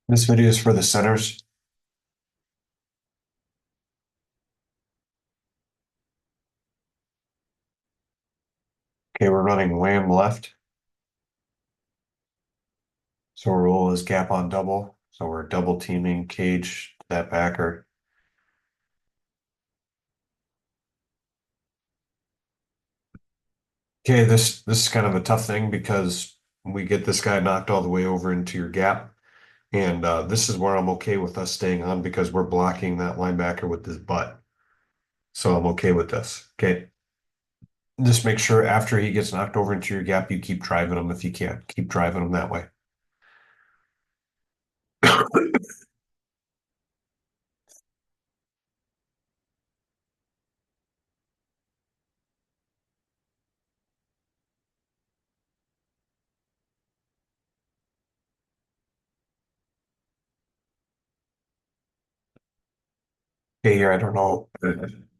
This video is for the centers. Okay, we're running wham left. So our rule is gap on double. So we're double teaming cage that backer. Okay, this is kind of a tough thing because we get this guy knocked all the way over into your gap. And this is where I'm okay with us staying on because we're blocking that linebacker with his butt. So I'm okay with this. Okay. Just make sure after he gets knocked over into your gap, you keep driving him if you can. Keep driving him that way. Okay, here I don't know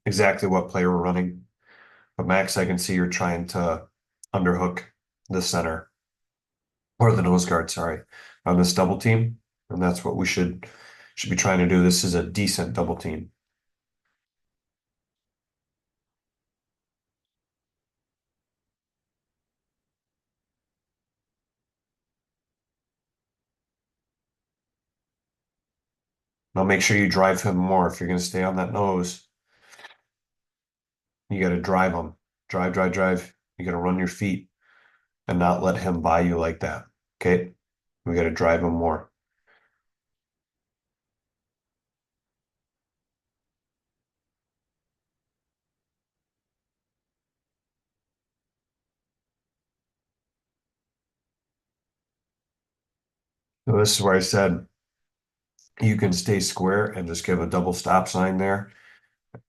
exactly what play we're running. But Max, I can see you're trying to underhook the center or the nose guard, sorry, on this double team. And that's what we should be trying to do. This is a decent double team. Now make sure you drive him more. If you're going to stay on that nose, you got to drive him. Drive, drive, drive. You got to run your feet and not let him buy you like that. Okay? We got to drive him more. So this is where I said you can stay square and just give a double stop sign there.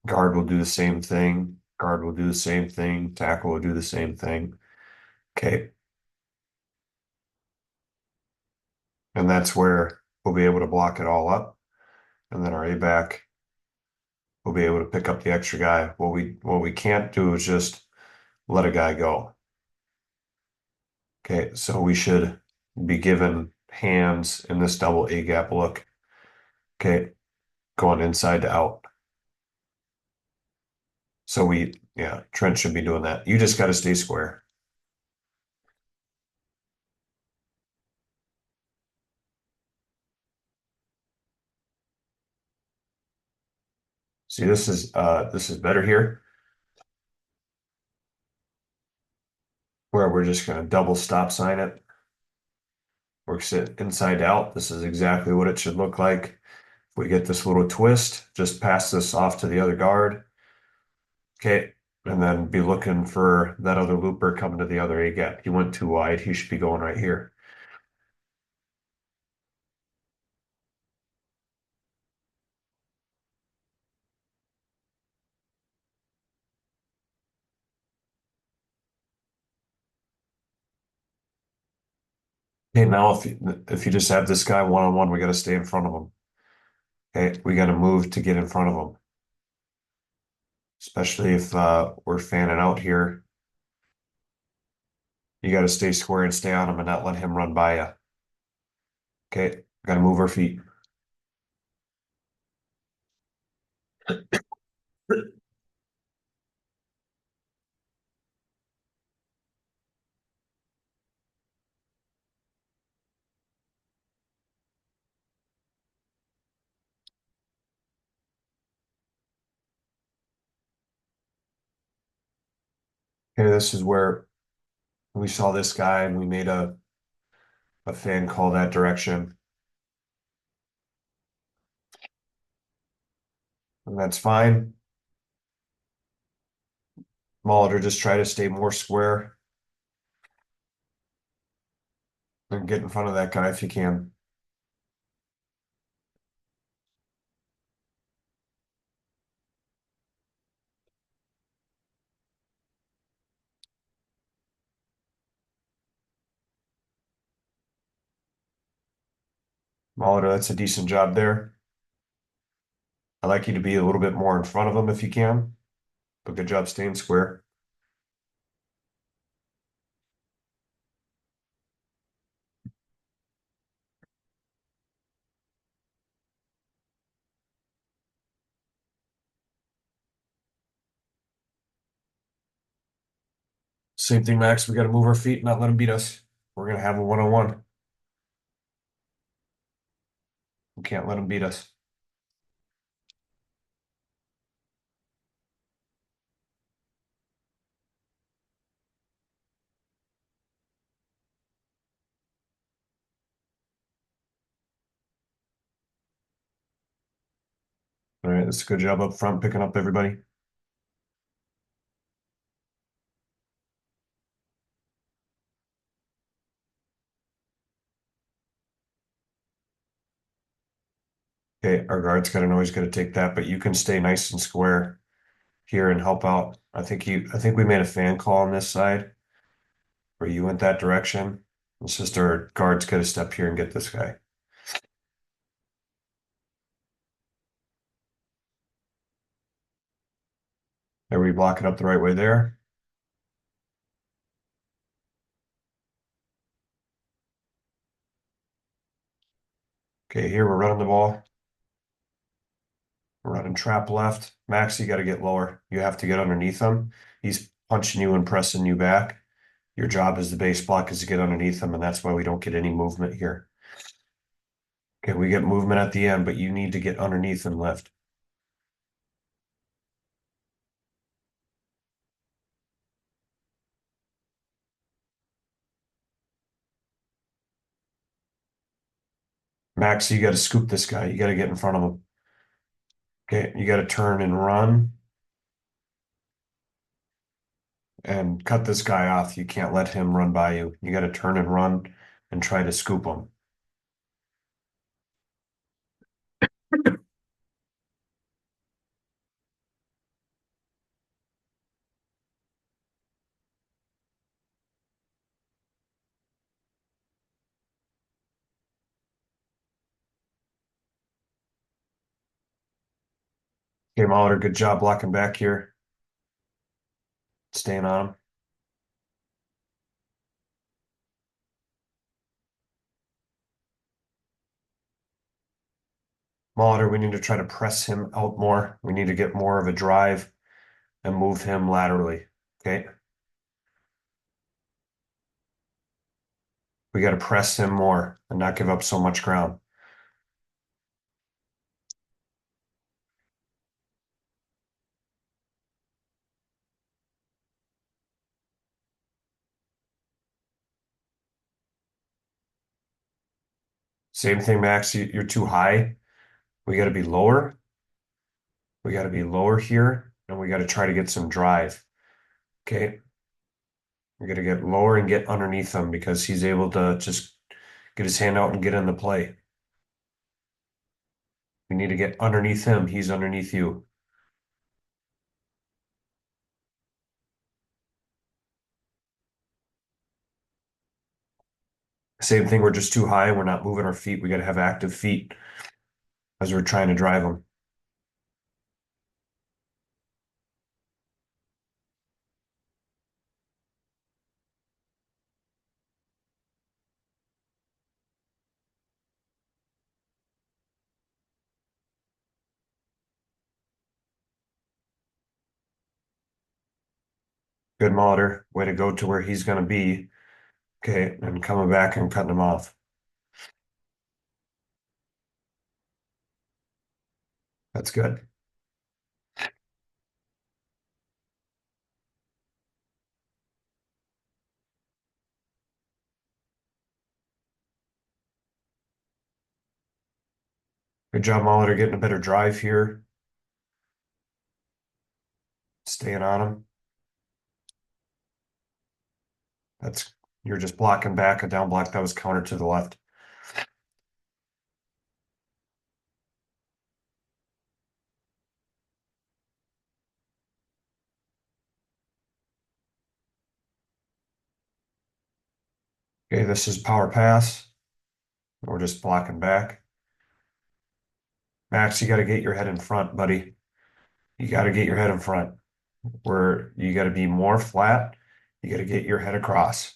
Guard will do the same thing. Guard will do the same thing. Tackle will do the same thing. Okay. And that's where we'll be able to block it all up. And then our A back will be able to pick up the extra guy. What we can't do is just let a guy go. Okay, so we should be given hands in this double A gap look. Okay, going inside to out. So yeah, Trent should be doing that. You just got to stay square. See, this is better here, where we're just going to double stop sign it. Works it inside out. This is exactly what it should look like. If we get this little twist, just pass this off to the other guard. Okay. And then be looking for that other looper coming to the other A gap. He went too wide. He should be going right here. Okay, now if you just have this guy one on one, we got to stay in front of him. Okay, we got to move to get in front of him, especially if we're fanning out here. You got to stay square and stay on him and not let him run by you. Okay, got to move our feet. Okay, this is where we saw this guy and we made a fan call that direction, and that's fine. Molitor, just try to stay more square and get in front of that guy if you can. Molitor, that's a decent job there. I'd like you to be a little bit more in front of him if you can, but good job staying square. Same thing, Max. We got to move our feet, and not let him beat us. We're gonna have a one-on-one. We can't let him beat us. All right, that's a good job up front, picking up everybody. Okay, our guard's got to know he's going to take that, but you can stay nice and square here and help out. I think we made a fan call on this side where you went that direction. It's just our guard's got to step here and get this guy. Are we blocking up the right way there? Okay, here we're running the ball. We're running trap left. Max, you got to get lower. You have to get underneath him. He's punching you and pressing you back. Your job as the base block is to get underneath him, and that's why we don't get any movement here. Okay, we get movement at the end, but you need to get underneath and lift. Max, you got to scoop this guy. You got to get in front of him. Okay, you got to turn and run and cut this guy off. You can't let him run by you. You got to turn and run and try to scoop him. Okay, Molitor, good job blocking back here. Staying on him. Molitor, we need to try to press him out more. We need to get more of a drive and move him laterally. Okay. We got to press him more and not give up so much ground. Same thing, Max. You're too high. We got to be lower. We got to be lower here, and we got to try to get some drive. Okay. We got to get lower and get underneath him because he's able to just get his hand out and get in the play. We need to get underneath him. He's underneath you. Same thing. We're just too high. We're not moving our feet. We got to have active feet as we're trying to drive him. Good Molitor. Way to go to where he's going to be. Okay. And coming back and cutting him off. That's good. Good job, Molitor, getting a better drive here. Staying on him. That's You're just blocking back a down block that was countered to the left. Okay, this is power pass. We're just blocking back. Max, you got to get your head in front, buddy. You got to get your head in front. Where you got to be more flat. You got to get your head across.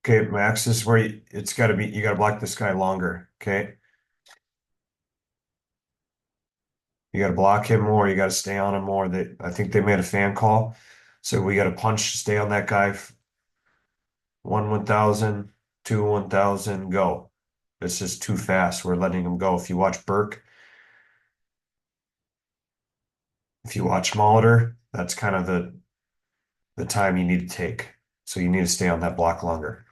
Okay, Max, this is where it's got to be. You got to block this guy longer. Okay, You got to block him more. You got to stay on him more. I think they made a fan call. So we got to punch, stay on that guy. One 1,000, two 1,000, go. It's just too fast. We're letting him go. If you watch Burke, if you watch Molitor, that's kind of the time you need to take. So you need to stay on that block longer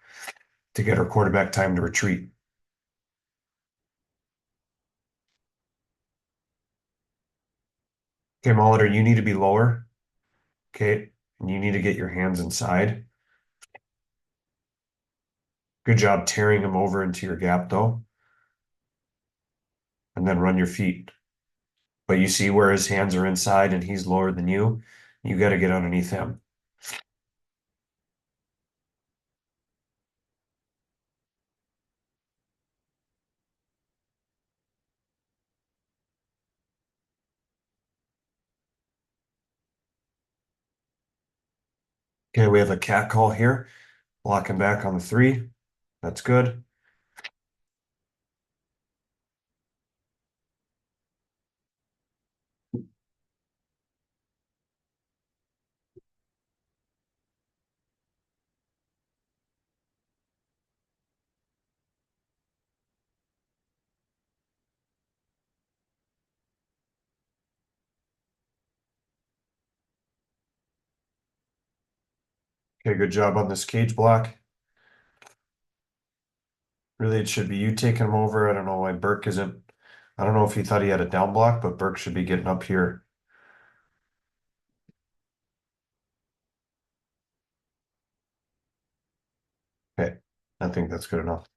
to get our quarterback time to retreat. Okay, Molitor, you need to be lower. Okay, and you need to get your hands inside. Good job tearing him over into your gap though, and then run your feet. But you see where his hands are inside and he's lower than you. You got to get underneath him. Okay, we have a cat call here. Blocking back on the three. That's good. Okay, good job on this cage block. Really, it should be you taking him over. I don't know why Burke isn't. I don't know if he thought he had a down block, but Burke should be getting up here. Okay, I think that's good enough.